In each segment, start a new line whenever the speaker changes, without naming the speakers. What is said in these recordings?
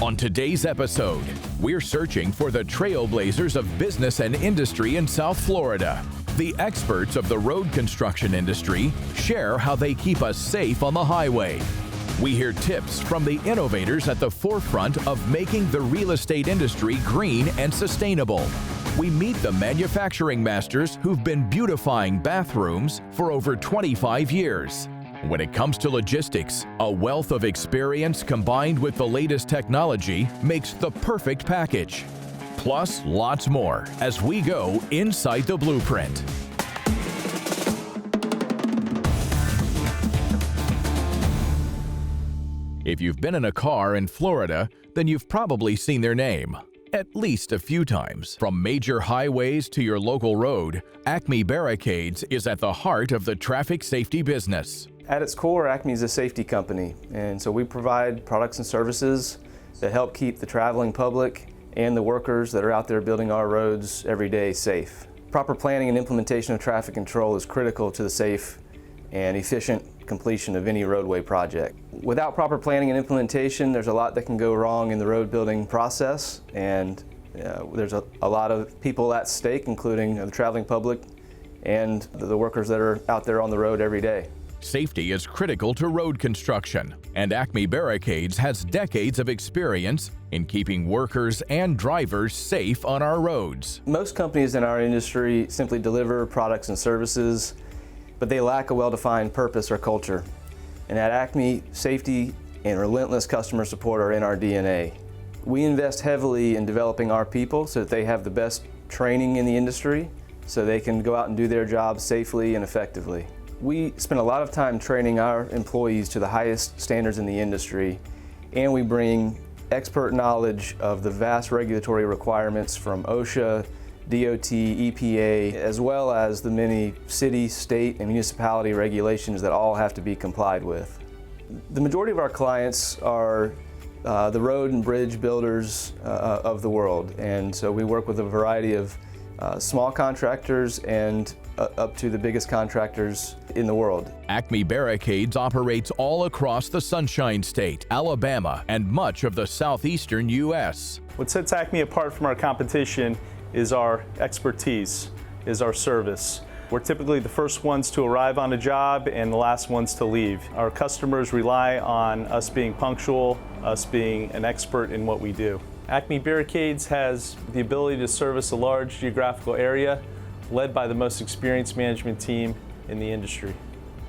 On today's episode, we're searching for the trailblazers of business and industry in South Florida. The experts of the road construction industry share how they keep us safe on the highway. We hear tips from the innovators at the forefront of making the real estate industry green and sustainable. We meet the manufacturing masters who've been beautifying bathrooms for over 25 years. When it comes to logistics, a wealth of experience combined with the latest technology makes the perfect package. Plus, lots more as we go inside the blueprint. If you've been in a car in Florida, then you've probably seen their name at least a few times. From major highways to your local road, Acme Barricades is at the heart of the traffic safety business.
At its core, Acme is a safety company, and so we provide products and services that help keep the traveling public and the workers that are out there building our roads every day safe. Proper planning and implementation of traffic control is critical to the safe and efficient completion of any roadway project. Without proper planning and implementation, there's a lot that can go wrong in the road building process, and there's a lot of people at stake, including the traveling public and the workers that are out there on the road every day.
Safety is critical to road construction, and Acme Barricades has decades of experience in keeping workers and drivers safe on our roads.
Most companies in our industry simply deliver products and services, but they lack a well-defined purpose or culture. And at Acme, safety and relentless customer support are in our DNA. We invest heavily in developing our people so that they have the best training in the industry, so they can go out and do their jobs safely and effectively. We spend a lot of time training our employees to the highest standards in the industry, and we bring expert knowledge of the vast regulatory requirements from OSHA, DOT, EPA, as well as the many city, state, and municipality regulations that all have to be complied with. The majority of our clients are the road and bridge builders of the world, and so we work with a variety of small contractors and up to the biggest contractors in the world.
Acme Barricades operates all across the Sunshine State, Alabama, and much of the southeastern U.S.
What sets Acme apart from our competition is our expertise, is our service. We're typically the first ones to arrive on a job and the last ones to leave. Our customers rely on us being punctual, us being an expert in what we do. Acme Barricades has the ability to service a large geographical area led by the most experienced management team in the industry.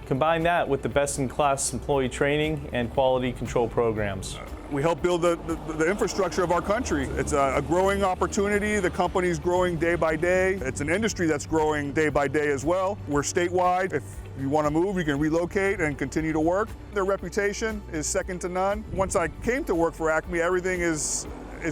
Combine that with the best-in-class employee training and quality control programs.
We help build the infrastructure of our country. It's a growing opportunity. The company's growing day by day. It's an industry that's growing day by day as well. We're statewide. If you want to move, you can relocate and continue to work. Their reputation is second to none. Once I came to work for Acme, everything is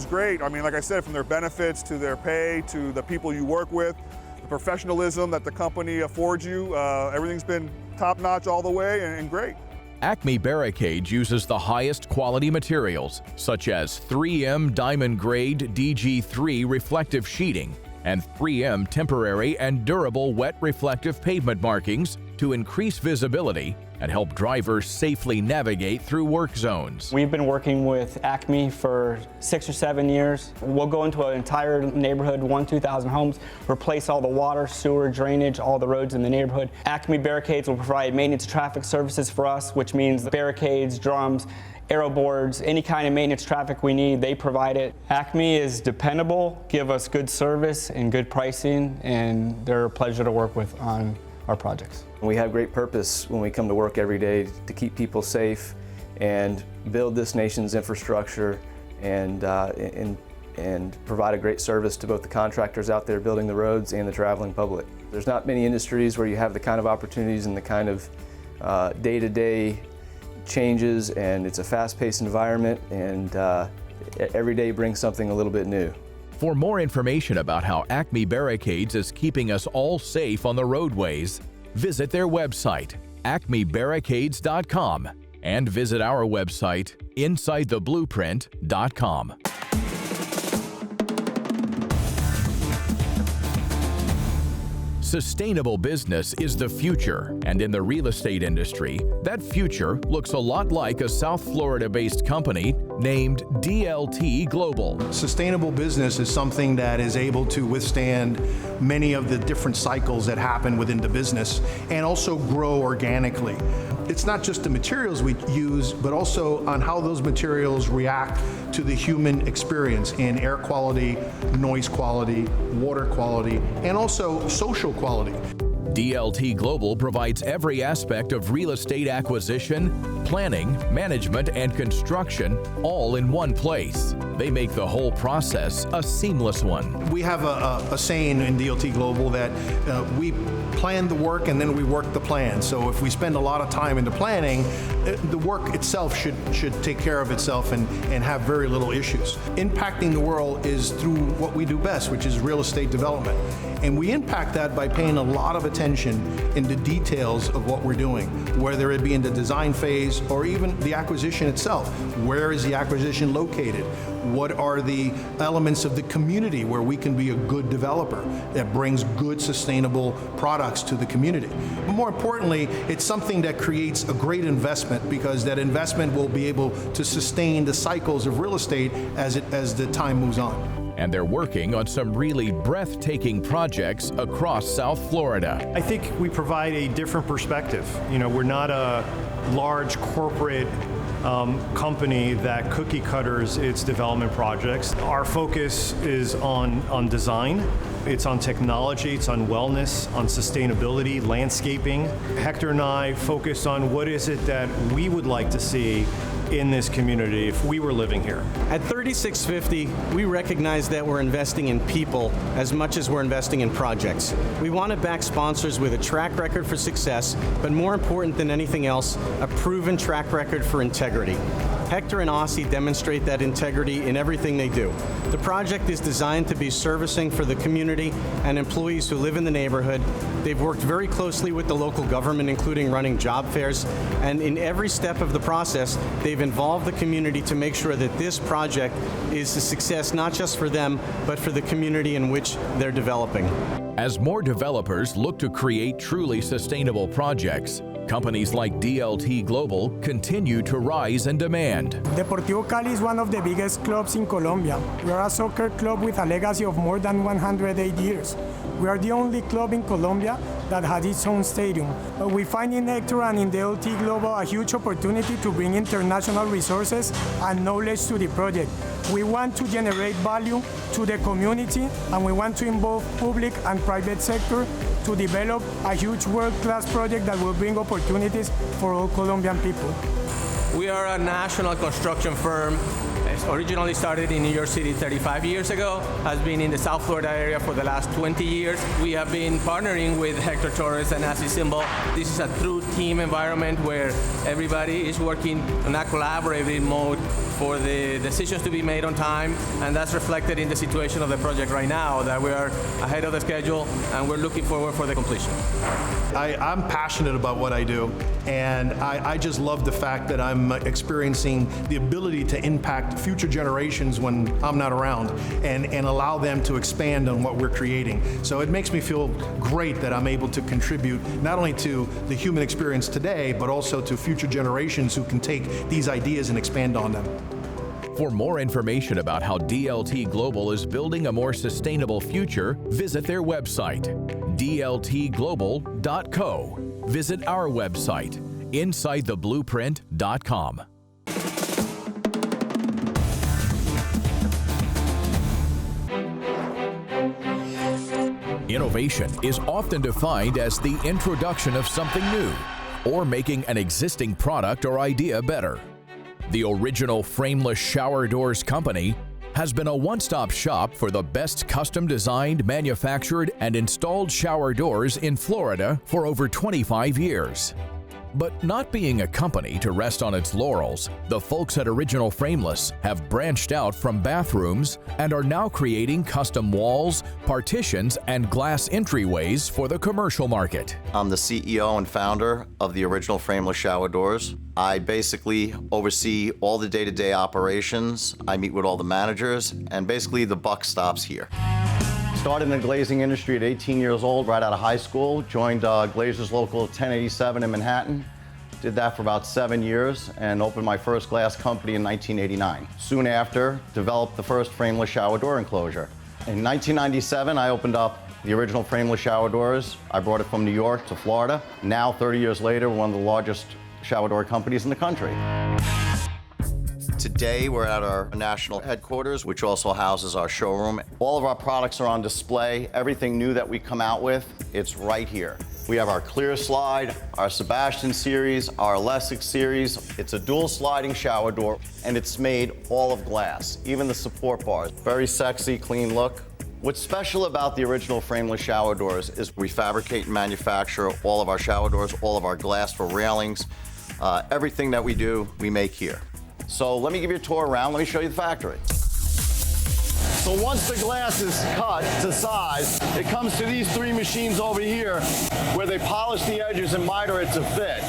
great. I mean, like I said, from their benefits to their pay to the people you work with, the professionalism that the company affords you, everything's been top-notch all the way and great.
Acme Barricades uses the highest quality materials, such as 3M Diamond Grade DG3 reflective sheeting and 3M temporary and durable wet reflective pavement markings to increase visibility and help drivers safely navigate through work zones.
We've been working with Acme for 6 or 7 years. We'll go into an entire neighborhood, 2,000 homes, replace all the water, sewer, drainage, all the roads in the neighborhood. Acme Barricades will provide maintenance traffic services for us, which means barricades, drums, aero boards, any kind of maintenance traffic we need, they provide it. Acme is dependable, give us good service and good pricing, and they're a pleasure to work with on our projects.
We have great purpose when we come to work every day to keep people safe and build this nation's infrastructure and provide a great service to both the contractors out there building the roads and the traveling public. There's not many industries where you have the kind of opportunities and the kind of day-to-day changes, and it's a fast-paced environment, and every day brings something a little bit new.
For more information about how Acme Barricades is keeping us all safe on the roadways, visit their website, acmebarricades.com, and visit our website, insidetheblueprint.com. Sustainable business is the future, and in the real estate industry, that future looks a lot like a South Florida-based company named DLT Global.
Sustainable business is something that is able to withstand many of the different cycles that happen within the business and also grow organically. It's not just the materials we use, but also on how those materials react to the human experience in air quality, noise quality, water quality, and also social quality.
DLT Global provides every aspect of real estate acquisition, planning, management, and construction all in one place. They make the whole process a seamless one.
We have a saying in DLT Global that we plan the work and then we work the plan. So if we spend a lot of time in the planning, the work itself should take care of itself and have very little issues. Impacting the world is through what we do best, which is real estate development. And we impact that by paying a lot of attention in the details of what we're doing, whether it be in the design phase or even the acquisition itself. Where is the acquisition located? What are the elements of the community where we can be a good developer that brings good, sustainable products to the community? But more importantly, it's something that creates a great investment, because that investment will be able to sustain the cycles of real estate as the time moves on.
And they're working on some really breathtaking projects across South Florida.
I think we provide a different perspective. You know, we're not a large corporate company that cookie cutters its development projects. Our focus is on design. It's on technology, it's on wellness, on sustainability, landscaping. Hector and I focus on what is it that we would like to see in this community if we were living here.
At 3650, we recognize that we're investing in people as much as we're investing in projects. We want to back sponsors with a track record for success, but more important than anything else, a proven track record for integrity. Hector and Aussie demonstrate that integrity in everything they do. The project is designed to be servicing for the community and employees who live in the neighborhood. They've worked very closely with the local government, including running job fairs, and in every step of the process, they've involved the community to make sure that this project is a success not just for them, but for the community in which they're developing.
As more developers look to create truly sustainable projects, companies like DLT Global continue to rise in demand.
Deportivo Cali is one of the biggest clubs in Colombia. We are a soccer club with a legacy of more than 108 years. We are the only club in Colombia that has its own stadium. We find in Hector and in DLT Global a huge opportunity to bring international resources and knowledge to the project. We want to generate value to the community, and we want to involve public and private sector to develop a huge world-class project that will bring opportunities for all Colombian people.
We are a national construction firm. It's originally started in New York City 35 years ago, has been in the South Florida area for the last 20 years. We have been partnering with Hector Torres and Asi Symbol. This is a true team environment where everybody is working in a collaborative mode for the decisions to be made on time, and that's reflected in the situation of the project right now, that we are ahead of the schedule and we're looking forward for the completion.
I'm passionate about what I do, and I just love the fact that I'm experiencing the ability to impact future generations when I'm not around and allow them to expand on what we're creating. So it makes me feel great that I'm able to contribute not only to the human experience today, but also to future generations who can take these ideas and expand on them.
For more information about how DLT Global is building a more sustainable future, visit their website, dltglobal.co. Visit our website, InsideTheBlueprint.com. Innovation is often defined as the introduction of something new or making an existing product or idea better. The original Frameless Shower Doors company has been a one-stop shop for the best custom-designed, manufactured, and installed shower doors in Florida for over 25 years. But not being a company to rest on its laurels, the folks at Original Frameless have branched out from bathrooms and are now creating custom walls, partitions, and glass entryways for the commercial market.
I'm the CEO and founder of the Original Frameless Shower Doors. I basically oversee all the day-to-day operations. I meet with all the managers, and basically the buck stops here. Started in the glazing industry at 18 years old, right out of high school. Joined Glazers Local 1087 in Manhattan. Did that for about 7 years and opened my first glass company in 1989. Soon after, developed the first frameless shower door enclosure. In 1997, I opened up the original frameless shower doors. I brought it from New York to Florida. Now, 30 years later, we're one of the largest shower door companies in the country. Today, we're at our national headquarters, which also houses our showroom. All of our products are on display. Everything new that we come out with, it's right here. We have our Clear Slide, our Sebastian series, our Lessig series. It's a dual sliding shower door, and it's made all of glass, even the support bars. Very sexy, clean look. What's special about the original frameless shower doors is we fabricate and manufacture all of our shower doors, all of our glass for railings. Everything that we do, we make here. So let me give you a tour around. Let me show you the factory. So once the glass is cut to size, it comes to these 3 machines over here where they polish the edges and miter it to fit.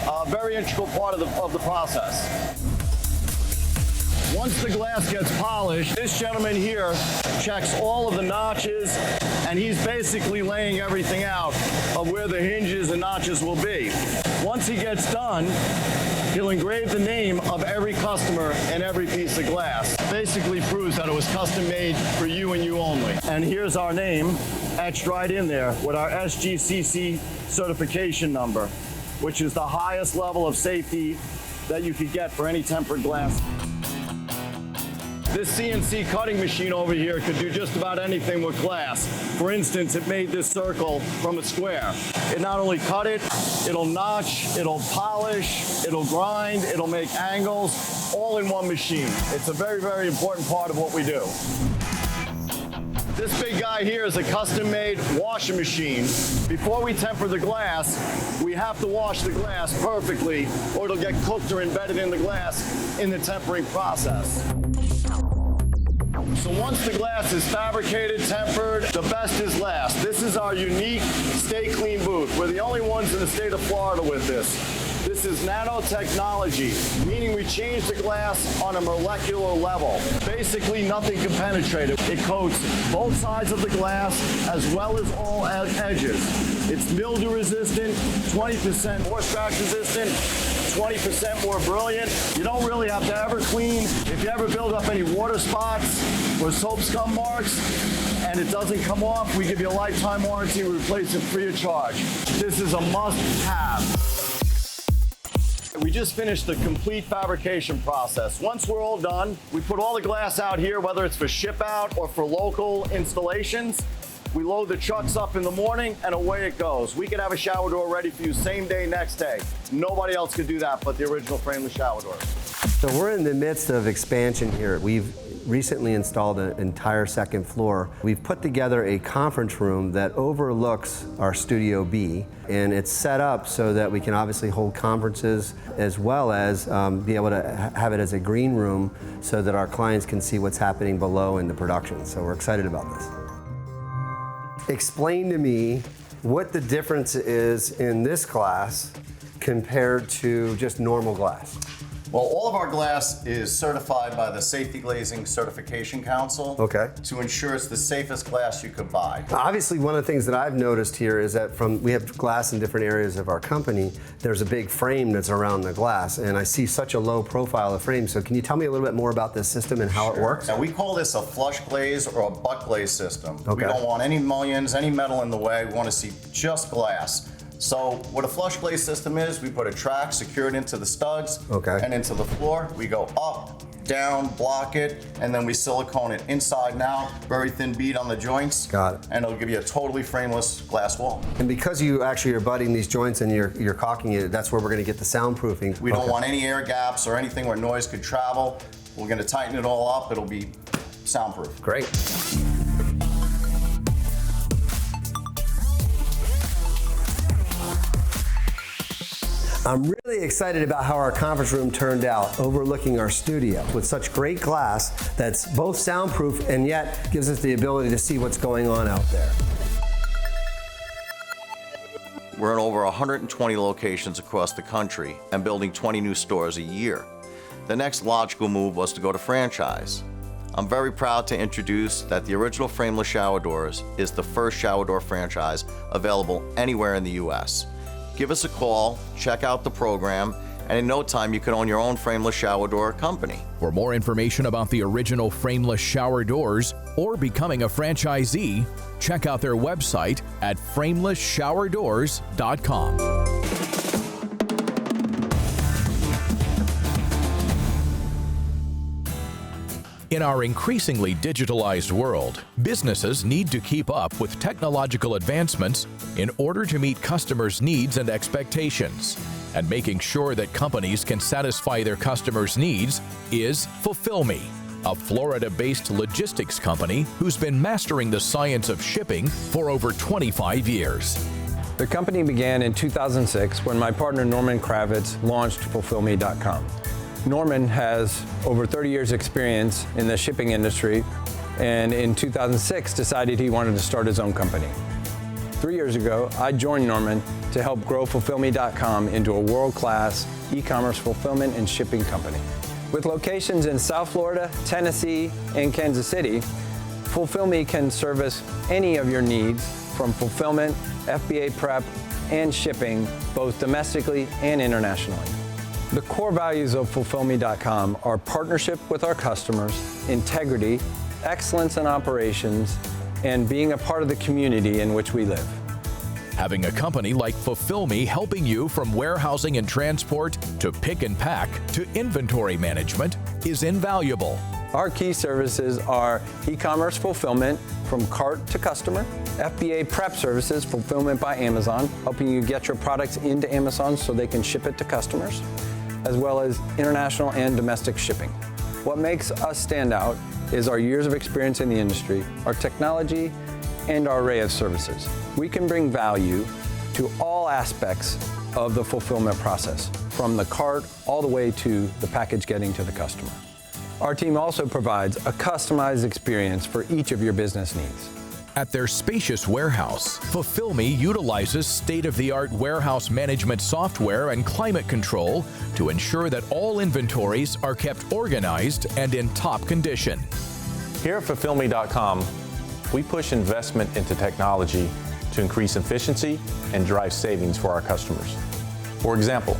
A very integral part of the process. Once the glass gets polished, this gentleman here checks all of the notches, and he's basically laying everything out of where the hinges and notches will be. Once he gets done, he'll engrave the name of every customer and every piece of glass. Basically proves that it was custom made for you and you only. And here's our name etched right in there with our SGCC certification number, which is the highest level of safety that you could get for any tempered glass. This CNC cutting machine over here could do just about anything with glass. For instance, it made this circle from a square. It not only cut it, it'll notch, it'll polish, it'll grind, it'll make angles, all in one machine. It's a very, very important part of what we do. This big guy here is a custom-made washing machine. Before we temper the glass, we have to wash the glass perfectly or it'll get cooked or embedded in the glass in the tempering process. So once the glass is fabricated, tempered, the best is last. This is our unique Stay Clean booth. We're the only ones in the state of Florida with this. This is nanotechnology, meaning we change the glass on a molecular level. Basically, nothing can penetrate it. It coats both sides of the glass as well as all edges. It's mildew resistant, 20% more scratch resistant, 20% more brilliant. You don't really have to ever clean. If you ever build up any water spots or soap scum marks and it doesn't come off, we give you a lifetime warranty. We replace it free of charge. This is a must-have. We just finished the complete fabrication process. Once we're all done, we put all the glass out here, whether it's for ship out or for local installations. We load the trucks up in the morning and away it goes. We could have a shower door ready for you same day, next day. Nobody else could do that but the original frameless shower door.
So we're in the midst of expansion here. We've recently installed an entire second floor. We've put together a conference room that overlooks our Studio B, and it's set up so that we can obviously hold conferences as well as be able to have it as a green room so that our clients can see what's happening below in the production. So we're excited about this. Explain to me what the difference is in this glass compared to just normal glass.
Well, all of our glass is certified by the Safety Glazing Certification Council to ensure it's the safest glass you could buy.
Obviously, one of the things that I've noticed here is that we have glass in different areas of our company. There's a big frame that's around the glass, and I see such a low profile of frame. So can you tell me a little bit more about this system and how it works?
Now, we call this a flush glaze or a butt glaze system. We don't want any mullions, any metal in the way. We want to see just glass. So what a flush glaze system is, we put a track secured into the studs and into the floor. We go up, down, block it, and then we silicone it inside and out, very thin bead on the joints.
Got it.
And it'll give you a totally frameless glass wall.
And because you actually are butting these joints and you're caulking it, that's where we're going to get the soundproofing.
We don't want any air gaps or anything where noise could travel. We're going to tighten it all up. It'll be soundproof.
Great. I'm really excited about how our conference room turned out, overlooking our studio with such great glass that's both soundproof and yet gives us the ability to see what's going on out there.
We're in over 120 locations across the country and building 20 new stores a year. The next logical move was to go to franchise. I'm very proud to introduce that the original Frameless Shower Doors is the first shower door franchise available anywhere in the U.S. Give us a call, check out the program, and in no time you can own your own frameless shower door company.
For more information about the original Frameless Shower Doors or becoming a franchisee, check out their website at framelessshowerdoors.com. In our increasingly digitalized world, businesses need to keep up with technological advancements in order to meet customers' needs and expectations. And making sure that companies can satisfy their customers' needs is FulfillMe, a Florida-based logistics company who's been mastering the science of shipping for over 25 years.
The company began in 2006 when my partner Norman Kravitz launched FulfillMe.com. Norman has over 30 years experience in the shipping industry, and in 2006 decided he wanted to start his own company. 3 years ago, I joined Norman to help grow FulfillMe.com into a world-class e-commerce fulfillment and shipping company. With locations in South Florida, Tennessee, and Kansas City, FulfillMe can service any of your needs from fulfillment, FBA prep, and shipping, both domestically and internationally. The core values of FulfillMe.com are partnership with our customers, integrity, excellence in operations, and being a part of the community in which we live.
Having a company like FulfillMe helping you from warehousing and transport to pick and pack to inventory management is invaluable.
Our key services are e-commerce fulfillment from cart to customer, FBA prep services, fulfillment by Amazon, helping you get your products into Amazon so they can ship it to customers, as well as international and domestic shipping. What makes us stand out is our years of experience in the industry, our technology, and our array of services. We can bring value to all aspects of the fulfillment process, from the cart all the way to the package getting to the customer. Our team also provides a customized experience for each of your business needs.
At their spacious warehouse, FulfillMe utilizes state-of-the-art warehouse management software and climate control to ensure that all inventories are kept organized and in top condition.
Here at FulfillMe.com, we push investment into technology to increase efficiency and drive savings for our customers. For example,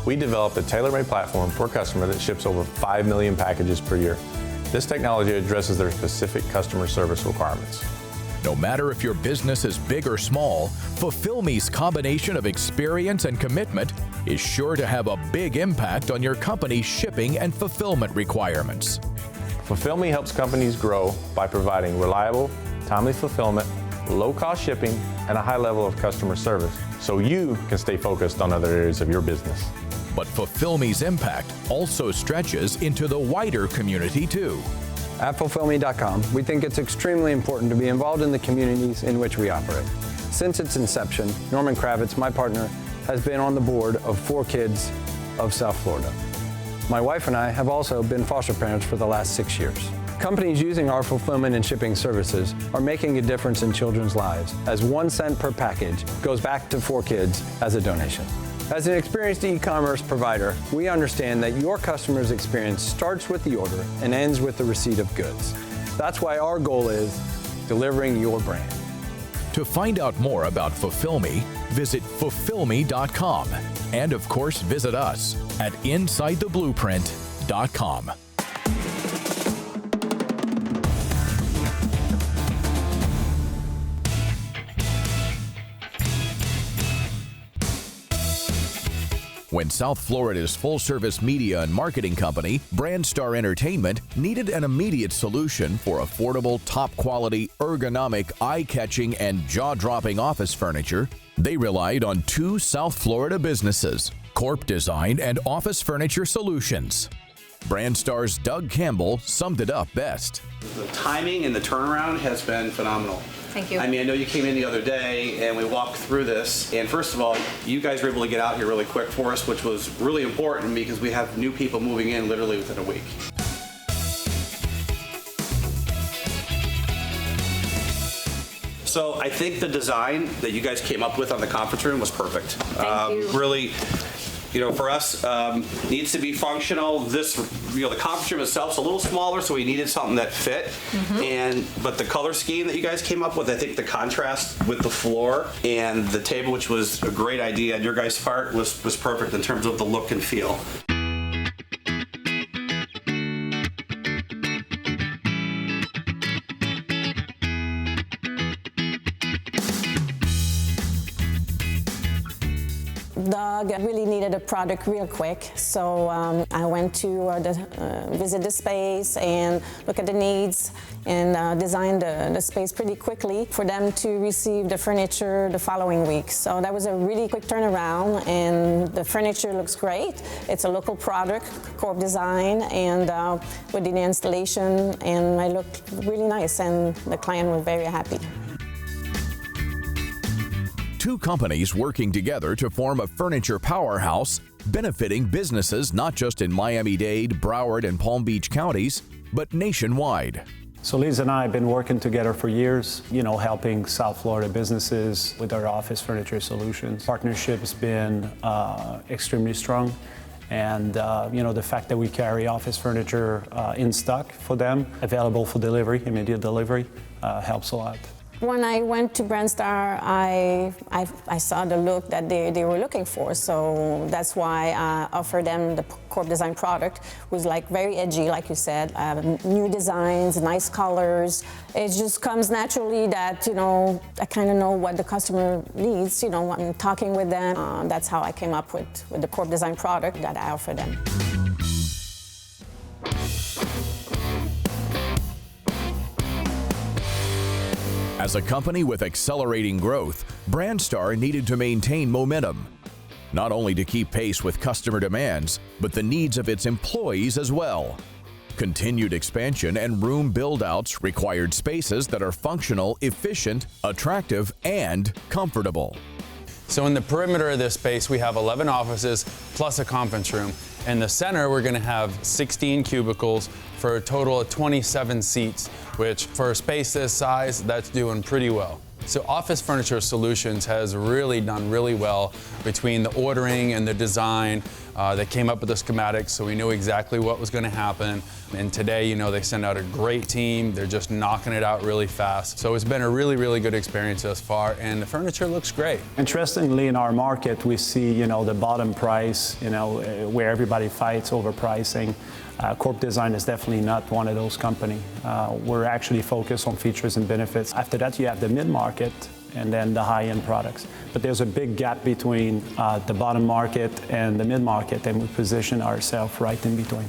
we developed a tailor-made platform for a customer that ships over 5 million packages per year. This technology addresses their specific customer service requirements.
No matter if your business is big or small, FulfillMe's combination of experience and commitment is sure to have a big impact on your company's shipping and fulfillment requirements.
FulfillMe helps companies grow by providing reliable, timely fulfillment, low-cost shipping, and a high level of customer service, so you can stay focused on other areas of your business.
But FulfillMe's impact also stretches into the wider community too.
At FulfillMe.com, we think it's extremely important to be involved in the communities in which we operate. Since its inception, Norman Kravitz, my partner, has been on the board of 4 kids of South Florida. My wife and I have also been foster parents for the last 6 years. Companies using our fulfillment and shipping services are making a difference in children's lives, as 1 cent per package goes back to 4 kids as a donation. As an experienced e-commerce provider, we understand that your customer's experience starts with the order and ends with the receipt of goods. That's why our goal is delivering your brand.
To find out more about FulfillMe, visit FulfillMe.com. And of course, visit us at InsideTheBlueprint.com. When South Florida's full-service media and marketing company, Brandstar Entertainment, needed an immediate solution for affordable, top-quality, ergonomic, eye-catching, and jaw-dropping office furniture, they relied on 2 South Florida businesses, Corp Design and Office Furniture Solutions. Brandstar's Doug Campbell summed it up best.
The timing and the turnaround has been phenomenal.
Thank you.
I mean, I know you came in the other day and we walked through this, and first of all, you guys were able to get out here really quick for us, which was really important because we have new people moving in literally within a week. So I think the design that you guys came up with on the conference room was perfect.
Thank you.
Really, For us, needs to be functional. This, the conference room itself is a little smaller, so we needed something that fit. But the color scheme that you guys came up with, I think the contrast with the floor and the table, which was a great idea on your guys' part, was perfect in terms of the look and feel.
Doug really needed a product real quick, so I went to visit the space and look at the needs and design the space pretty quickly for them to receive the furniture the following week. So that was a really quick turnaround, and the furniture looks great. It's a local product, Corp Design, and we did the installation, and it looked really nice, and the client was very happy.
Two companies working together to form a furniture powerhouse, benefiting businesses not just in Miami-Dade, Broward, and Palm Beach counties, but nationwide.
So Liz and I have been working together for years, helping South Florida businesses with our office furniture solutions. Partnership has been extremely strong. And the fact that we carry office furniture in stock for them, available for delivery, immediate delivery, helps a lot.
When I went to Brandstar, I saw the look that they were looking for, so that's why I offered them the Corp Design product. It was like very edgy, like you said, new designs, nice colors. It just comes naturally that, I kind of know what the customer needs, I'm talking with them. That's how I came up with the Corp Design product that I offer them.
As a company with accelerating growth, Brandstar needed to maintain momentum, not only to keep pace with customer demands, but the needs of its employees as well. Continued expansion and room build-outs required spaces that are functional, efficient, attractive, and comfortable.
So in the perimeter of this space, we have 11 offices plus a conference room. In the center, we're going to have 16 cubicles for a total of 27 seats, which for a space this size, that's doing pretty well. So Office Furniture Solutions has really done really well between the ordering and the design. They came up with the schematics, so we knew exactly what was going to happen. And today, they send out a great team. They're just knocking it out really fast. So it's been a really, really good experience thus far, and the furniture looks great.
Interestingly, in our market, we see, the bottom price, where everybody fights over pricing. Corp Design is definitely not one of those companies. We're actually focused on features and benefits. After that, you have the mid-market and then the high-end products. But there's a big gap between the bottom market and the mid-market, and we position ourselves right in between.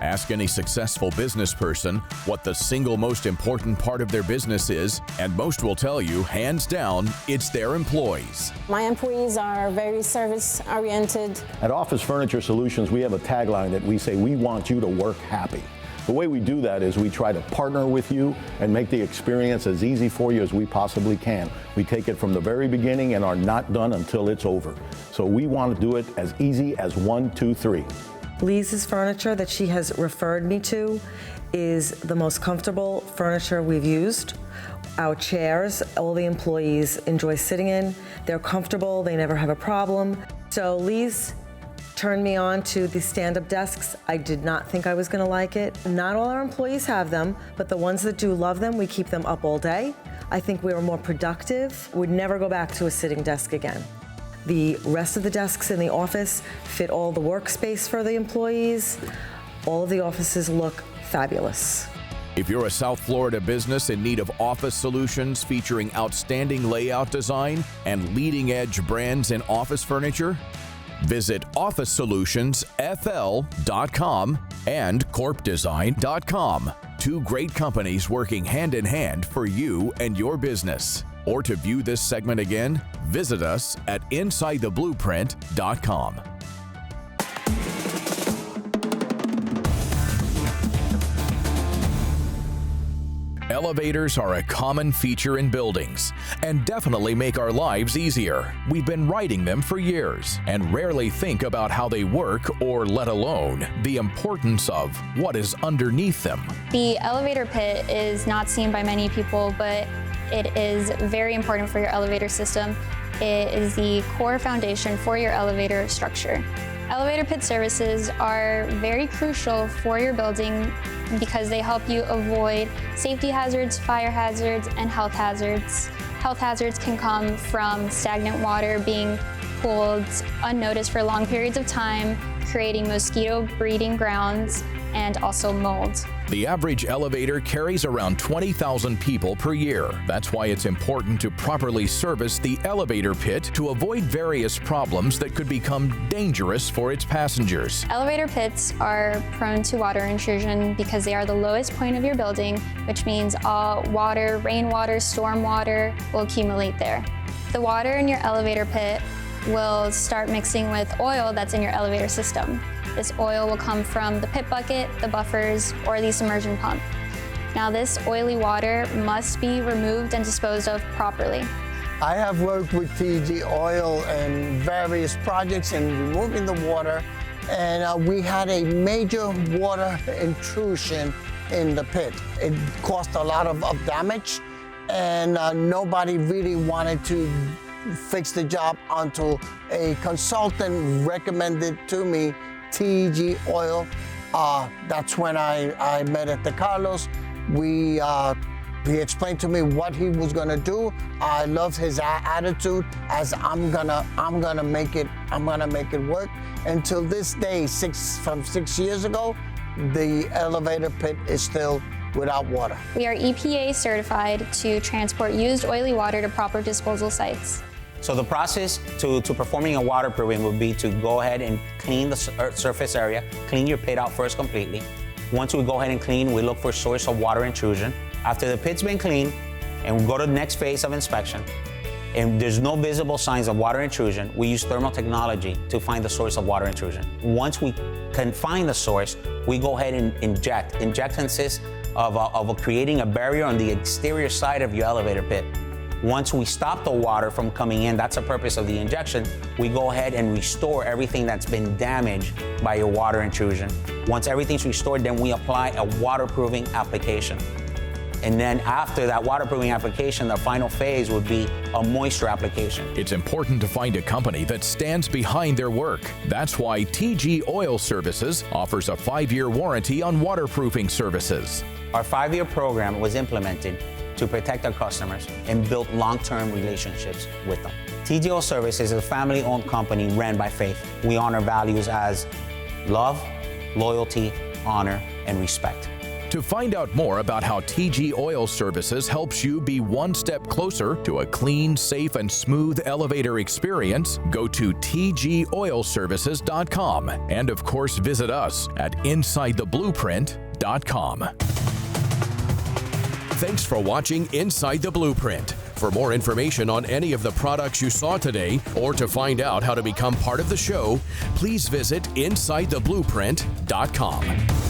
Ask any successful business person what the single most important part of their business is, and most will tell you, hands down, it's their employees.
My employees are very service-oriented.
At Office Furniture Solutions, we have a tagline that we say, we want you to work happy. The way we do that is we try to partner with you and make the experience as easy for you as we possibly can. We take it from the very beginning and are not done until it's over. So we want to do it as easy as 1, 2, 3.
Liz's furniture that she has referred me to is the most comfortable furniture we've used. Our chairs, all the employees enjoy sitting in. They're comfortable, they never have a problem. So Liz turned me on to the stand-up desks. I did not think I was gonna like it. Not all our employees have them, but the ones that do love them, we keep them up all day. I think we are more productive. Would never go back to a sitting desk again. The rest of the desks in the office fit all the workspace for the employees. All of the offices look fabulous.
If you're a South Florida business in need of office solutions featuring outstanding layout design and leading-edge brands in office furniture, visit OfficeSolutionsFL.com and CorpDesign.com. Two great companies working hand in hand for you and your business. Or to view this segment again, visit us at InsideTheBlueprint.com. Elevators are a common feature in buildings and definitely make our lives easier. We've been riding them for years and rarely think about how they work or, let alone, the importance of what is underneath them.
The elevator pit is not seen by many people, but it is very important for your elevator system. It is the core foundation for your elevator structure. Elevator pit services are very crucial for your building because they help you avoid safety hazards, fire hazards, and health hazards. Health hazards can come from stagnant water being pooled unnoticed for long periods of time, creating mosquito breeding grounds, and also mold.
The average elevator carries around 20,000 people per year. That's why it's important to properly service the elevator pit to avoid various problems that could become dangerous for its passengers.
Elevator pits are prone to water intrusion because they are the lowest point of your building, which means all water, rainwater, storm water will accumulate there. The water in your elevator pit will start mixing with oil that's in your elevator system. This oil will come from the pit bucket, the buffers, or the submersion pump. Now this oily water must be removed and disposed of properly.
I have worked with TG Oil in various projects in removing the water, and we had a major water intrusion in the pit. It caused a lot of damage, and nobody really wanted to fix the job until a consultant recommended to me TG Oil. That's when I met at the Carlos. He explained to me what he was gonna do. I love his attitude as I'm gonna make it work. Until this day, from 6 years ago, the elevator pit is still without water.
We are EPA certified to transport used oily water to proper disposal sites.
So the process to performing a waterproofing would be to go ahead and clean the surface area, clean your pit out first completely. Once we go ahead and clean, we look for source of water intrusion. After the pit's been cleaned, and we go to the next phase of inspection, and there's no visible signs of water intrusion, we use thermal technology to find the source of water intrusion. Once we can find the source, we go ahead and inject. Inject consists of creating a barrier on the exterior side of your elevator pit. Once we stop the water from coming in, that's the purpose of the injection, we go ahead and restore everything that's been damaged by your water intrusion. Once everything's restored, then we apply a waterproofing application. And then after that waterproofing application, the final phase would be a moisture application.
It's important to find a company that stands behind their work. That's why TG Oil Services offers a 5-year warranty on waterproofing services.
Our 5-year program was implemented to protect our customers and build long-term relationships with them. TG Oil Services is a family-owned company ran by faith. We honor values as love, loyalty, honor, and respect.
To find out more about how TG Oil Services helps you be one step closer to a clean, safe, and smooth elevator experience, go to tgoilservices.com and, of course, visit us at insidetheblueprint.com. Thanks for watching Inside the Blueprint. For more information on any of the products you saw today, or to find out how to become part of the show, please visit insidetheblueprint.com.